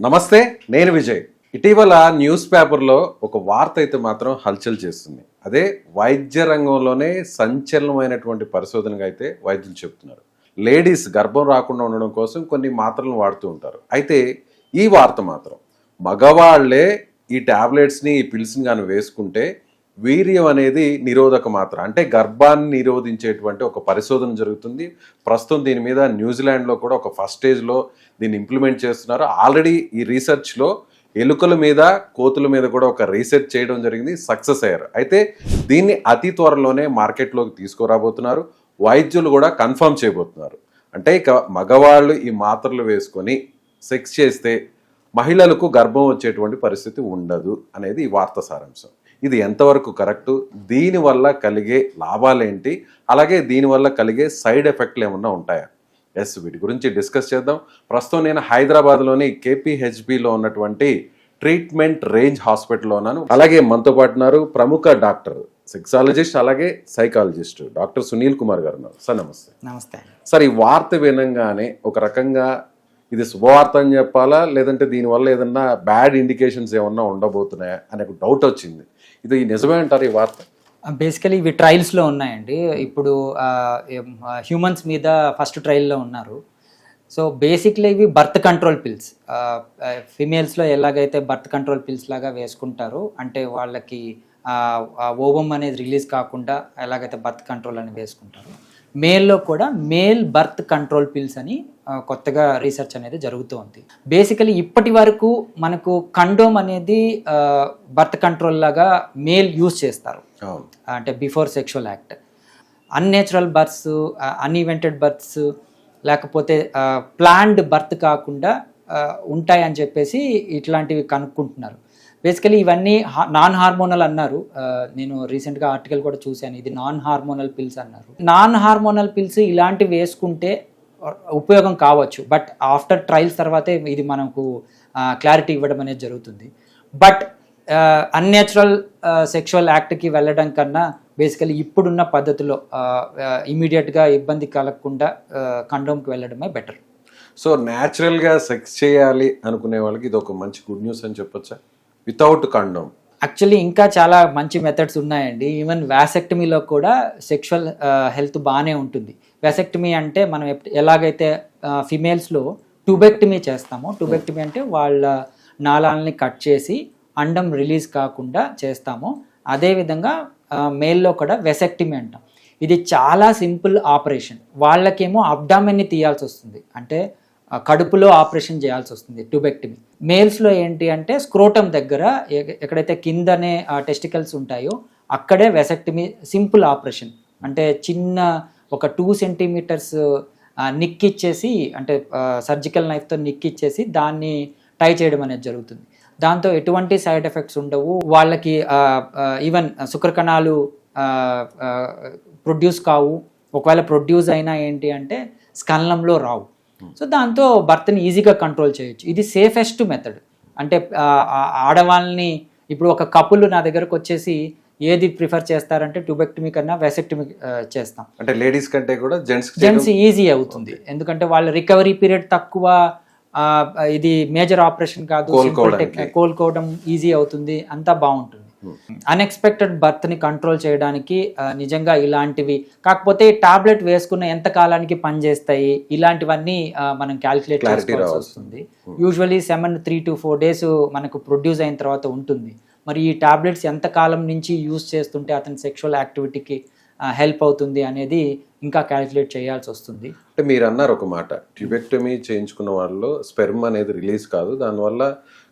నమస్తే, నేను విజయ్. ఇటీవల న్యూస్ పేపర్లో ఒక వార్త అయితే మాత్రం హల్చల్ చేస్తుంది. అదే వైద్య రంగంలోనే సంచలనమైనటువంటి పరిశోధనగా అయితే వైద్యులు చెప్తున్నారు. లేడీస్ గర్భం రాకుండా ఉండడం కోసం కొన్ని మాత్రలను వాడుతూ ఉంటారు. అయితే ఈ వార్త మాత్రం మగవాళ్లే ఈ టాబ్లెట్స్ని ఈ పిల్స్ని కానీ వేసుకుంటే వీర్యం అనేది నిరోధక మాత్ర, అంటే గర్భాన్ని నిరోధించేటువంటి ఒక పరిశోధన జరుగుతుంది. ప్రస్తుతం దీని మీద న్యూజిలాండ్లో కూడా ఒక ఫస్ట్ స్టేజ్లో దీన్ని ఇంప్లిమెంట్ చేస్తున్నారు. ఆల్రెడీ ఈ రీసెర్చ్లో ఎలుకల మీద కోతుల మీద కూడా ఒక రీసెర్చ్ చేయడం జరిగింది, సక్సెస్ అయ్యారు. అయితే దీన్ని అతి త్వరలోనే మార్కెట్లోకి తీసుకురాబోతున్నారు. వైద్యులు కూడా కన్ఫర్మ్ చేయబోతున్నారు. అంటే ఇక మగవాళ్ళు ఈ మాత్రలు వేసుకొని సెక్స్ చేస్తే మహిళలకు గర్భం వచ్చేటువంటి పరిస్థితి ఉండదు అనేది ఈ వార్త సారాంశం. ఇది ఎంతవరకు కరెక్టు, దీనివల్ల కలిగే లాభాలేంటి, అలాగే దీనివల్ల కలిగే సైడ్ ఎఫెక్ట్లు ఏమన్నా ఉంటాయా? వీటి గురించి డిస్కస్ చేద్దాం. ప్రస్తుతం నేను హైదరాబాద్లోని కేపీహెచ్బిలో ఉన్నటువంటి ట్రీట్మెంట్ రేంజ్ హాస్పిటల్లో ఉన్నాను. అలాగే మనతో పాటు ఉన్నారు ప్రముఖ డాక్టర్, సెక్సాలజిస్ట్, అలాగే సైకాలజిస్ట్ డాక్టర్ సునీల్ కుమార్ గారు ఉన్నారు. సార్ నమస్తే. నమస్తే సార్, ఈ వార్త వినంగానే ఒక రకంగా ఇది శుభవార్త అని చెప్పాలా, లేదంటే దీనివల్ల ఏదన్నా బ్యాడ్ ఇండికేషన్స్ ఏమన్నా ఉండబోతున్నాయా అనే ఒక డౌట్ వచ్చింది. ఇది నిజమే అంటారు ఈ వార్త? బేసికలీ ఇవి ట్రయల్స్లో ఉన్నాయండి. ఇప్పుడు హ్యూమన్స్ మీద ఫస్ట్ ట్రయల్లో ఉన్నారు. సో బేసిక్లీ ఇవి బర్త్ కంట్రోల్ పిల్స్. ఫిమేల్స్లో ఎలాగైతే బర్త్ కంట్రోల్ పిల్స్ లాగా వేసుకుంటారో, అంటే వాళ్ళకి ఓవం అనేది రిలీజ్ కాకుండా ఎలాగైతే బర్త్ కంట్రోల్ అని వేసుకుంటారో, మేల్లో కూడా మేల్ బర్త్ కంట్రోల్ పిల్స్ అని కొత్తగా రీసెర్చ్ అనేది జరుగుతూ ఉంది. బేసికలీ ఇప్పటి వరకు మనకు కండోమ్ అనేది బర్త్ కంట్రోల్ లాగా మేల్ యూజ్ చేస్తారు, అంటే before sexual act. Unnatural births, unintended births, లేకపోతే ప్లాన్డ్ బర్త్ కాకుండా ఉంటాయని చెప్పేసి ఇట్లాంటివి కనుక్కుంటున్నారు. బేసికలీ ఇవన్నీ నాన్ హార్మోనల్ అన్నారు. నేను రీసెంట్గా ఆర్టికల్ కూడా చూశాను, ఇది నాన్ హార్మోనల్ పిల్స్ అన్నారు. నాన్ హార్మోనల్ పిల్స్ ఇలాంటివి వేసుకుంటే ఉపయోగం కావచ్చు, బట్ ఆఫ్టర్ ట్రయల్స్ తర్వాతే ఇది మనకు క్లారిటీ ఇవ్వడం అనేది జరుగుతుంది. బట్ అన్నేచురల్ సెక్షువల్ యాక్ట్కి వెళ్ళడం కన్నా బేసికలీ ఇప్పుడున్న పద్ధతిలో ఇమీడియట్గా ఇబ్బంది కలగకుండా కండోమ్కి వెళ్ళడమే బెటర్. సో న్యాచురల్గా సెక్స్ చేయాలి అనుకునే వాళ్ళకి ఇది ఒక మంచి గుడ్ న్యూస్ అని చెప్పొచ్చా, వితౌట్ కండోమ్? యాక్చువల్లీ ఇంకా చాలా మంచి మెథడ్స్ ఉన్నాయండి. ఈవెన్ వ్యాసెక్టమీలో కూడా సెక్షువల్ హెల్త్ బాగానే ఉంటుంది. వ్యాసెక్టమీ అంటే మనం ఎలాగైతే ఫిమేల్స్లో ట్యూబెక్టమీ చేస్తామో, ట్యూబెక్టమీ అంటే వాళ్ళ నాళాలని కట్ చేసి అండం రిలీజ్ కాకుండా చేస్తామో, అదేవిధంగా మేల్లో కూడా వెసెక్టమీ అంటాం. ఇది చాలా సింపుల్ ఆపరేషన్. వాళ్ళకేమో అబ్డామెన్ని తీయాల్సి వస్తుంది, అంటే కడుపులో ఆపరేషన్ చేయాల్సి వస్తుంది ట్యూబెక్టమీ. మేల్స్లో ఏంటి అంటే స్క్రోటం దగ్గర ఎక్కడైతే కిందనే టెస్టికల్స్ ఉంటాయో అక్కడే వెసెక్టమీ సింపుల్ ఆపరేషన్, అంటే చిన్న ఒక 2 సెంటీమీటర్స్ నిక్కిచ్చేసి, అంటే సర్జికల్ నైఫ్తో నిక్కిచ్చేసి దాన్ని టై చేయడం అనేది జరుగుతుంది. దాంతో ఎటువంటి సైడ్ ఎఫెక్ట్స్ ఉండవు. వాళ్ళకి ఈవెన్ శుక్రకణాలు ప్రొడ్యూస్ కావు. ఒకవేళ ప్రొడ్యూస్ అయినా ఏంటి అంటే స్ఖలనంలో రావు. సో దాంతో బర్త్ని ఈజీగా కంట్రోల్ చేయొచ్చు. ఇది సేఫెస్ట్ మెథడ్. అంటే ఆడవాళ్ళని ఇప్పుడు ఒక కపుల్ నా దగ్గరకు వచ్చేసి ఏది ప్రిఫర్ చేస్తారంటే ట్యూబెక్టమీ కన్నా వెసెక్టమీ చేస్తాం. అంటే లేడీస్ కంటే కూడా జెంట్స్ ఈజీ అవుతుంది, ఎందుకంటే వాళ్ళ రికవరీ పీరియడ్ తక్కువ. ఇది మేజర్ ఆపరేషన్ కాదు, కోలుకోవడం ఈజీ అవుతుంది, అంతా బాగుంటుంది. అన్ఎక్స్పెక్టెడ్ బర్త్ని కంట్రోల్ చేయడానికి నిజంగా ఇలాంటివి, కాకపోతే టాబ్లెట్ వేసుకున్న ఎంత కాలానికి పనిచేస్తాయి ఇలాంటివన్నీ మనం క్యాల్కులేట్ చేసుకోవాల్సి వస్తుంది. యూజువలీ 3 to 4 days మనకు ప్రొడ్యూస్ అయిన తర్వాత ఉంటుంది. మరి ఈ టాబ్లెట్స్ ఎంత కాలం నుంచి యూజ్ చేస్తుంటే అతని సెక్షువల్ యాక్టివిటీకి హెల్ప్ అవుతుంది అనేది ఇంకా క్యాల్కులేట్ చేయాల్సి వస్తుంది. అంటే మీరు అన్నారు ఒక మాట, ట్యూబెక్టమీ చేయించుకున్న వాళ్ళలో స్పెర్మ్ అనేది రిలీజ్ కాదు, దానివల్ల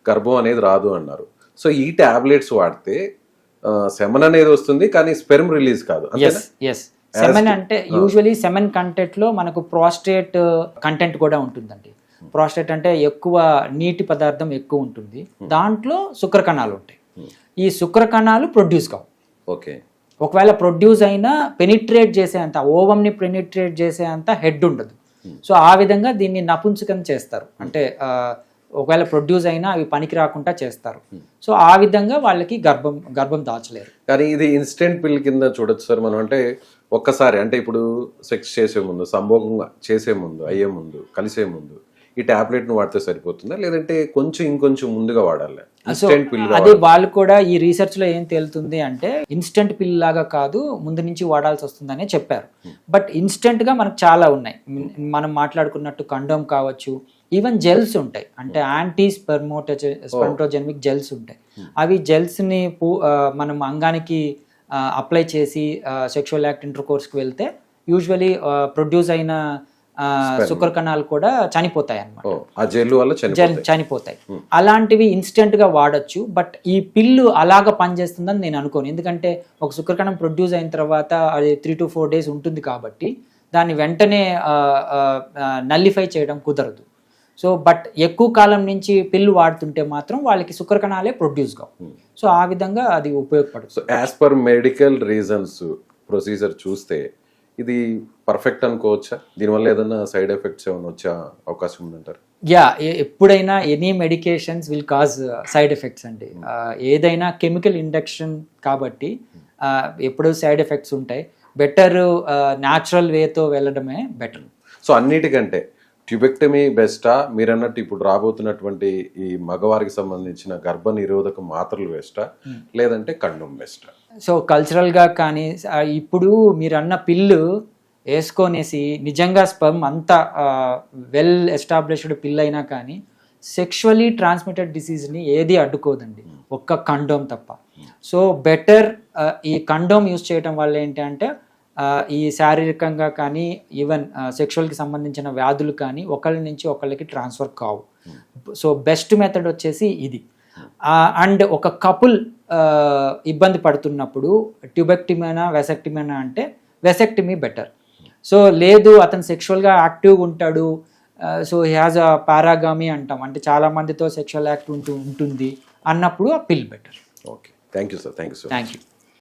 గర్భం అనేది రాదు అన్నారు. సో ఈ టాబ్లెట్స్ వాడితే సెమన్ అనేది వస్తుంది కానీ స్పెర్మ్ రిలీజ్ కాదు. సెమెన్ అంటే యూజువలీ సెమెన్ కంటెంట్ లో మనకు ప్రాస్టేట్ కంటెంట్ కూడా ఉంటుందండి. ప్రాస్టేట్ అంటే ఎక్కువ నీటి పదార్థం ఎక్కువ ఉంటుంది, దాంట్లో శుక్రకణాలు ఉంటాయి. ఈ శుక్రకణాలు ప్రొడ్యూస్ కావు. ఓకే, ఒకవేళ ప్రొడ్యూస్ అయినా పెనిట్రేట్ చేసేంత, ఓవంని పెనిట్రేట్ చేసేంత హెడ్ ఉండదు. సో ఆ విధంగా దీన్ని నపుంసకం చేస్తారు, అంటే ఒకవేళ ప్రొడ్యూస్ అయినా అవి పనికి రాకుండా చేస్తారు. సో ఆ విధంగా వాళ్ళకి గర్భం దాచలేరు. కానీ ఇది ఇన్స్టెంట్ పిల్ కింద చూడొచ్చు సార్ మనం. అంటే ఒక్కసారి, అంటే ఇప్పుడు సెక్స్ చేసే ముందు, సంభోగం చేసే ముందు, అయ్యే ముందు, కలిసే ముందు ఈ టాబ్లెట్ ను వాడితే సరిపోతుందా, లేదంటే కొంచెం ఇంకొంచెం ముందుగా వాడాలి? సో ఇన్స్టెంట్ పిల్ అదే వాళ్ళు కూడా ఈ రీసెర్చ్ లో ఏం తేలుతుంది అంటే ఇన్స్టెంట్ పిల్ లాగా కాదు, ముందు నుంచి వాడాల్సి వస్తుందనే చెప్పారు. బట్ ఇన్స్టెంట్ గా మనకు చాలా ఉన్నాయి. మనం మాట్లాడుకున్నట్టు కండోమ్ కావచ్చు, ఈవెన్ జెల్స్ ఉంటాయి, అంటే యాంటీ స్పెర్మటోజెనిక్ జెల్స్ ఉంటాయి. అవి జెల్స్ ని మనం అంగానికి అప్లై చేసి సెక్షువల్ యాక్ట్ ఇంటర్ కోర్స్కి వెళ్తే యూజువలీ ప్రొడ్యూస్ అయిన శుక్ర కణాలు కూడా చనిపోతాయి అన్నమాట. ఆ జెల్ వల్ల చనిపోతాయి. అలాంటివి ఇన్స్టెంట్ గా వాడచ్చు. బట్ ఈ పిల్లు అలాగా పనిచేస్తుందని నేను అనుకోను. ఎందుకంటే ఒక శుక్రకణం ప్రొడ్యూస్ అయిన తర్వాత అది 3 to 4 days ఉంటుంది కాబట్టి దాన్ని వెంటనే నల్లిఫై చేయడం కుదరదు. సో బట్ ఎక్కువ కాలం నుంచి పిల్లు వాడుతుంటే మాత్రం వాళ్ళకి శుక్రకణాలే ప్రొడ్యూస్ కావు. సో ఆ విధంగా అది ఉపయోగపడుతుంది. So as per medical reasons procedure చూస్తే ఇది పర్ఫెక్ట్ అనుకోవచ్చా? దీనివల్ల ఏదైనా సైడ్ ఎఫెక్ట్స్ ఏమైనా వచ్చే అవకాశం ఉందంటారు? యా, ఎప్పుడైనా any medications will cause side effects అండి. ఏదైనా కెమికల్ ఇండక్షన్ కాబట్టి ఎప్పుడు సైడ్ ఎఫెక్ట్స్ ఉంటాయి. బెటర్ న్యాచురల్ వేతో వెళ్ళడమే బెటర్. సో అన్నిటికంటే ట్యూబెక్టమీ బెస్టా, మీరు అన్నట్టు ఇప్పుడు రాబోతున్నటువంటి ఈ మగవారికి సంబంధించిన గర్భ నిరోధక మాత్రలు బెస్టా, లేదంటే కండోమ్ బెస్టా? సో కల్చరల్గా కానీ ఇప్పుడు మీరు అన్న పిల్లు వేసుకొనేసి నిజంగా స్పర్మ్ అంత వెల్ ఎస్టాబ్లిష్డ్ పిల్ అయినా కానీ సెక్షువలీ ట్రాన్స్మిటెడ్ డిసీజ్ని ఏది అడ్డుకోదండి, ఒక్క కండోమ్ తప్ప. సో బెటర్ ఈ కండోమ్ యూజ్ చేయడం వల్ల ఏంటంటే ఈ శారీరకంగా కానీ ఈవెన్ సెక్షువల్కి సంబంధించిన వ్యాధులు కానీ ఒకళ్ళ నుంచి ఒకళ్ళకి ట్రాన్స్ఫర్ కావు. సో బెస్ట్ మెథడ్ వచ్చేసి ఇది. అండ్ ఒక కపుల్ ఇబ్బంది పడుతున్నప్పుడు ట్యూబెక్టమీనా వెసెక్టమీనా అంటే వెసెక్టమీ బెటర్. సో లేదు అతను సెక్షువల్గా యాక్టివ్గా ఉంటాడు, సో హీ హ్యాజ్ అ పారాగామి అంటాం, అంటే చాలా మందితో సెక్షువల్ యాక్ట్ ఉంటుంది అన్నప్పుడు ఆ పిల్ better. Okay, thank you sir. Thank you.